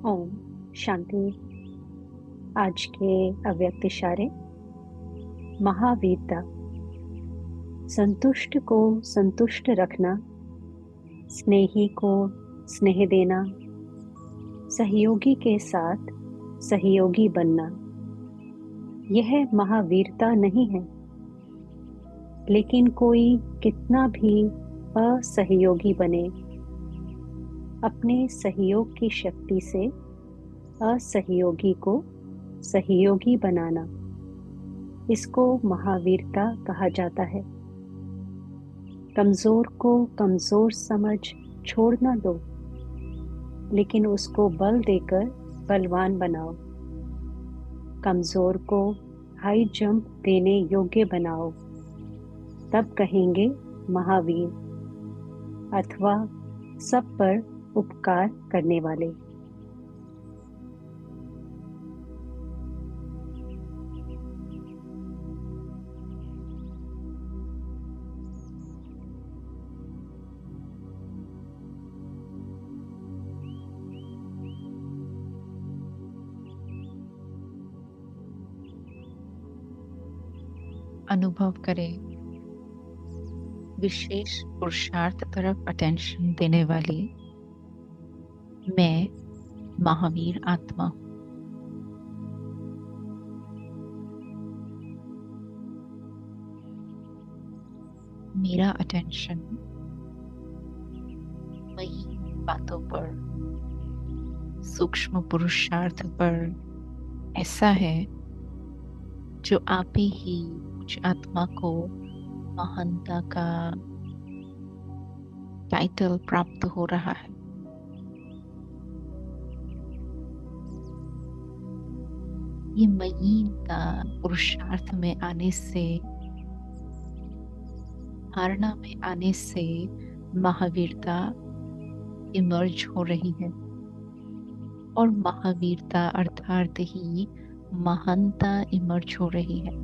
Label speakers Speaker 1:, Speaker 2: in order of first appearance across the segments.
Speaker 1: ओम शांति। आज के अव्यक्त इशारे। महावीरता। संतुष्ट को संतुष्ट रखना, स्नेही को स्नेह देना, सहयोगी के साथ सहयोगी बनना, यह महावीरता नहीं है। लेकिन कोई कितना भी असहयोगी बने, अपने सहयोग की शक्ति से असहयोगी को सहयोगी बनाना, इसको महावीरता कहा जाता है। कमजोर को कमजोर समझ छोड़ ना दो, लेकिन उसको बल देकर बलवान बनाओ। कमजोर को हाई जंप देने योग्य बनाओ, तब कहेंगे महावीर, अथवा सब पर उपकार करने वाले।
Speaker 2: अनुभव करें विशेष पुरुषार्थ तरफ अटेंशन देने वाली मैं महावीर आत्मा हूँ। मेरा अटेंशन वही बातों पर, सूक्ष्म पुरुषार्थ पर ऐसा है जो आप ही उच्च आत्मा को महानता का टाइटल प्राप्त हो रहा है। ये महीनता पुरुषार्थ में आने से, धारणा में आने से महावीरता इमर्ज हो रही है। और महावीरता अर्थात ही महानता इमर्ज हो रही है।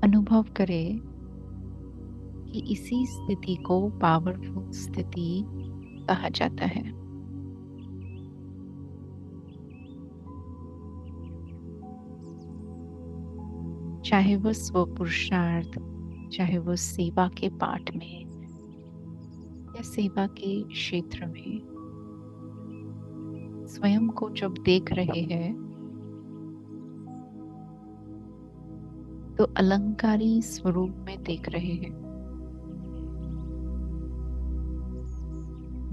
Speaker 2: अनुभव करें कि इसी स्थिति को पावरफुल स्थिति कहा जाता है। चाहे वो स्व पुरुषार्थ, चाहे वो सेवा के पाठ में या सेवा के क्षेत्र में, स्वयं को जब देख रहे हैं तो अलंकारी स्वरूप में देख रहे हैं।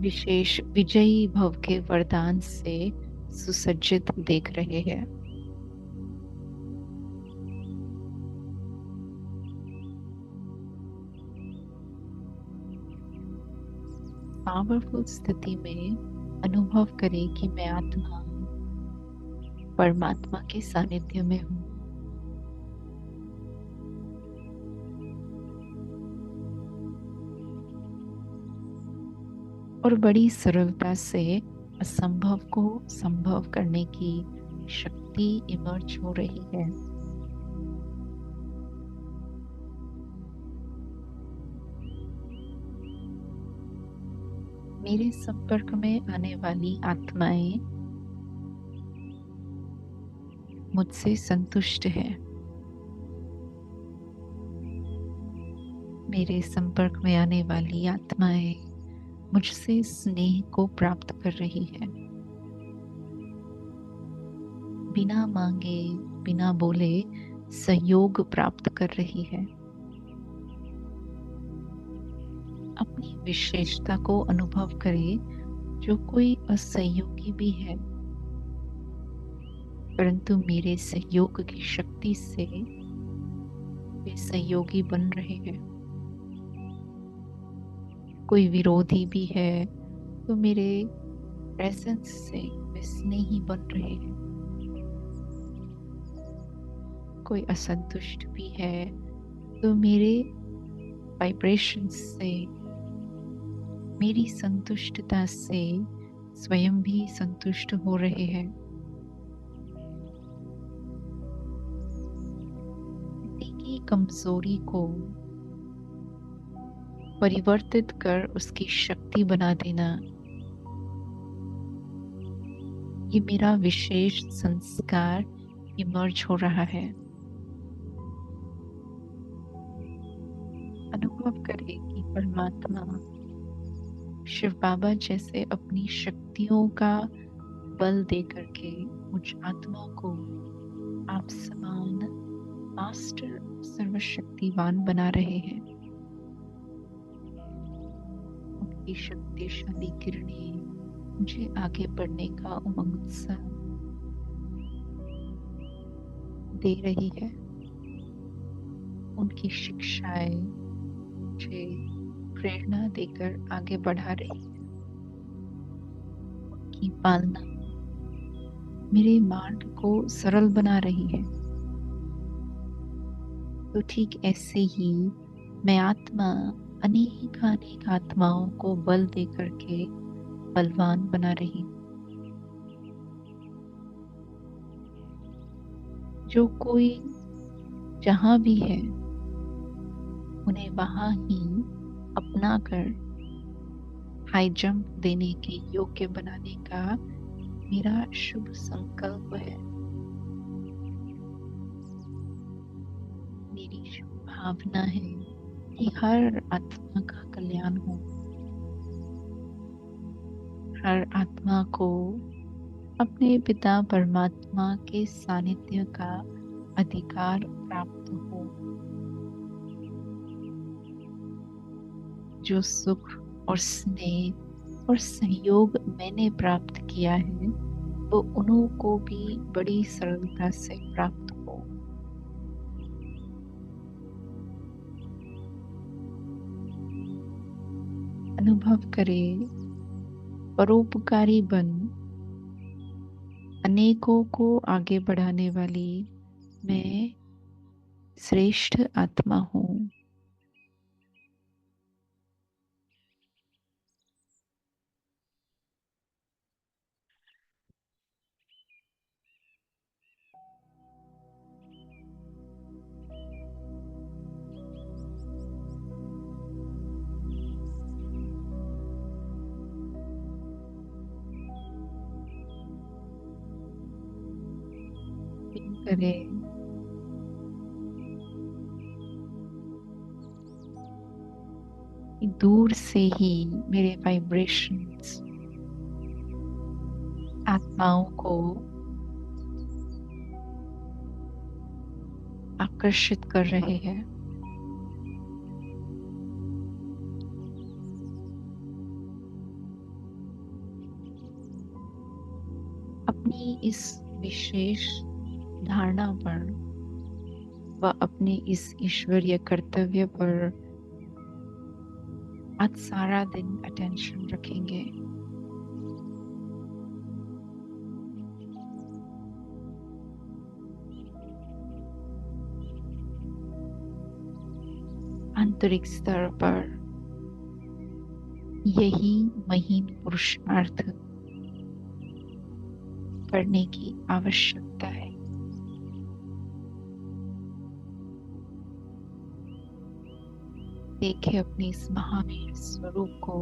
Speaker 2: विशेष विजयी भव के वरदान से सुसज्जित देख रहे हैं। पावरफुल स्थिति में अनुभव करें कि मैं आत्मा परमात्मा के सानिध्य में हूँ। और बड़ी सरलता से असंभव को संभव करने की शक्ति इमर्ज हो रही है। मेरे संपर्क में आने वाली आत्माएं मुझसे संतुष्ट है। मेरे संपर्क में आने वाली आत्माएं मुझसे स्नेह को प्राप्त कर रही है। बिना मांगे, बिना बोले सहयोग प्राप्त कर रही है। अपनी विशेषता को अनुभव करें, जो कोई असहयोगी भी है, परंतु मेरे सहयोग की शक्ति से वे सहयोगी बन रहे हैं। कोई विरोधी भी है तो मेरे प्रेजेंस से वे स्नेही बन रहे हैं। कोई असंतुष्ट भी है तो मेरे वाइब्रेशंस से, मेरी संतुष्टता से स्वयं भी संतुष्ट हो रहे हैं। किसी की कमजोरी को परिवर्तित कर उसकी शक्ति बना देना, ये मेरा विशेष संस्कार इमर्ज हो रहा है। अनुभव करें कि परमात्मा शिव बाबा जैसे अपनी शक्तियों का बल दे करके मुझ आत्मा को आप समान मास्टर सर्वशक्तिवान बना रहे हैं। उनकी शक्तिशाली किरणें मुझे आगे बढ़ने का उमंग उत्साह दे रही है। उनकी शिक्षाएं मुझे प्रेरणा देकर आगे बढ़ा रही है। उनकी पालना मेरे मार्ग को सरल बना रही है। तो ठीक ऐसे ही मैं आत्मा अनेक आत्माओं को बल दे करके बलवान बना रही हूँ। जो कोई जहां भी है उन्हें वहां ही अपना कर हाई जंप देने के योग्य बनाने का मेरा शुभ संकल्प है। मेरी शुभ भावना है कि हर आत्मा का कल्याण हो, हर आत्मा को अपने पिता परमात्मा के सानिध्य का अधिकार प्राप्त हो। जो सुख और स्नेह और सहयोग मैंने प्राप्त किया है वो उन्हों को भी बड़ी सरलता से प्राप्त हो। अनुभव करें परोपकारी बन अनेकों को आगे बढ़ाने वाली मैं श्रेष्ठ आत्मा हूँ। करें दूर से ही मेरे वाइब्रेशंस आत्माओं को आकर्षित कर रहे हैं। अपनी इस विशेष धारणा पर व अपने इस ईश्वरीय कर्तव्य पर आज सारा दिन अटेंशन रखेंगे। आंतरिक स्तर पर यही महीन पुरुषार्थ करने की आवश्यकता है। देखें अपने इस महावीर स्वरूप को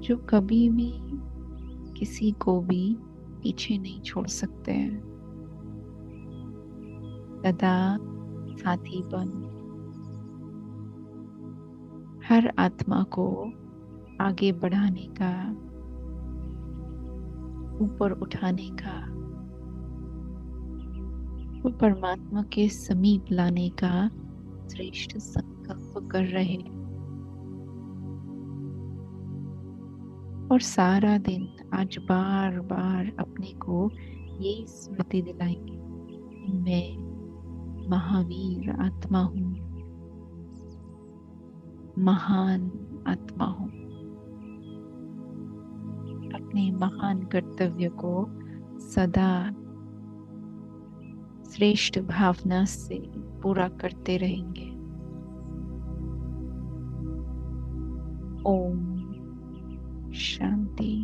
Speaker 2: जो कभी भी किसी को भी पीछे नहीं छोड़ सकते हैं। सदा साथी बन हर आत्मा को आगे बढ़ाने का, ऊपर उठाने का, वो परमात्मा के समीप लाने का श्रेष्ठ संकल्प कर रहे हैं। और सारा दिन आज बार बार अपने को यही स्मृति दिलाएंगे कि मैं महावीर आत्मा हूँ, महान आत्मा हूँ। अपने महान कर्तव्य को सदा श्रेष्ठ भावना से पूरा करते रहेंगे। ओम शांति।